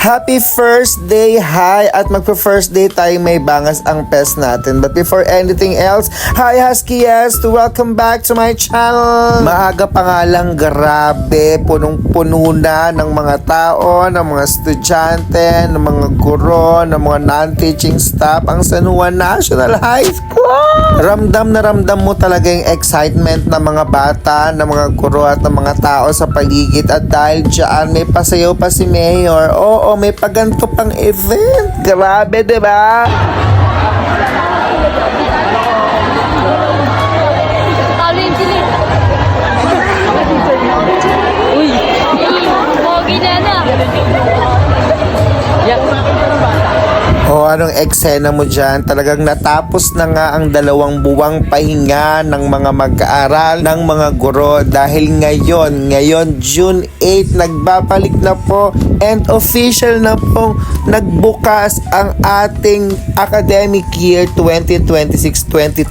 Happy first day, hi! At magpa-first day tayo may bangas ang pes natin. But before anything else, hi Husky Yes! Welcome back to my channel! Maaga pa nga lang, grabe, punong-puno na ng mga tao, ng mga estudyante, ng mga guro, ng mga non-teaching staff ang San Juan National High School! Ramdam na ramdam mo talaga yung excitement ng mga bata, ng mga guro at ng mga tao sa paligid. At dahil dyan, may pasayaw pa si Mayor. Oo, may paganto pang event. Grabe, diba? O anong eksena mo dyan? Talagang natapos na nga ang 2 buwang pahinga ng mga mag-aaral, ng mga guro dahil ngayon June 8, nagbabalik na po and official na pong nagbukas ang ating academic year 2026-2027.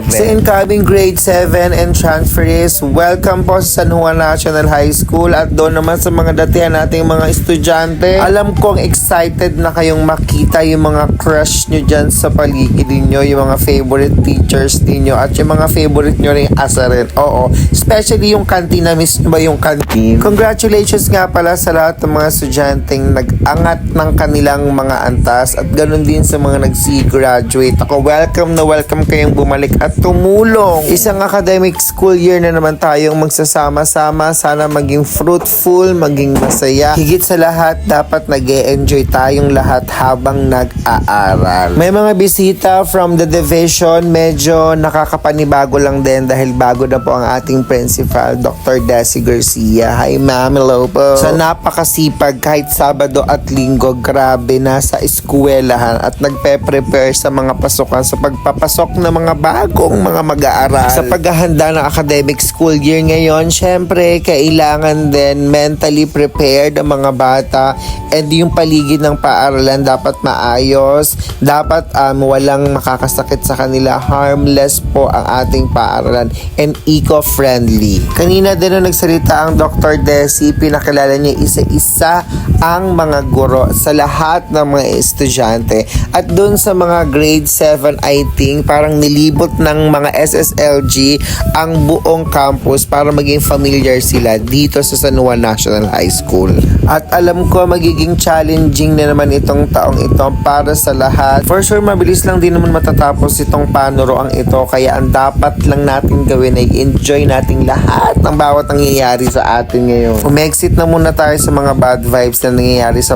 Sa incoming grade 7 and transferees, welcome po sa San Juan National High School. At doon naman sa mga datihan nating mga estudyante, alam kong excited na kayong makita yung mga crush nyo dyan sa paligid ninyo, yung mga favorite teachers ninyo at yung mga favorite nyo rin asa rin. Oo, especially yung canteen. Na-miss nyo ba yung canteen? Congratulations nga pala sa lahat ng mga estudyanteng nag-angat ng kanilang mga antas at ganun din sa mga nag-graduate. Ako, welcome na welcome kayong bumalik at tumulong. Isang academic school year na naman tayong magsasama-sama. Sana maging fruitful, maging masaya. Higit sa lahat, dapat nag-e-enjoy tayong lahat habang nag-aaral. May mga bisita from the division, medyo nakakapanibago lang din dahil bago na po ang ating principal, Dr. Desi Garcia. Hi ma'am, hello po. Sa napakasipag kahit Sabado at Linggo, grabe, nasa eskwelahan at nagpe-prepare sa mga pasukan sa pagpapasok ng mga bagong mga mag-aaral. Sa paghahanda ng academic school year ngayon, syempre, kailangan din mentally prepared ang mga bata and yung paligid ng paaralan dapat maayos, dapat walang makakasakit sa kanila, harmless po ang ating paaralan and eco-friendly. Kanina din nung nagsalita ang Dr. Desi, pinakilala niya isa-isa ang mga guro sa lahat ng mga estudyante. At dun sa mga grade 7, I think, parang nilibot ng mga SSLG ang buong campus para maging familiar sila dito sa San Juan National High School. At alam ko magiging challenging na naman itong taong ito para sa lahat. For sure, mabilis lang din naman matatapos itong panuroang ito. Kaya ang dapat lang natin gawin ay enjoy nating lahat ng bawat nangyayari sa atin ngayon. Umexit na muna tayo sa mga bad vibes na nangyayari sa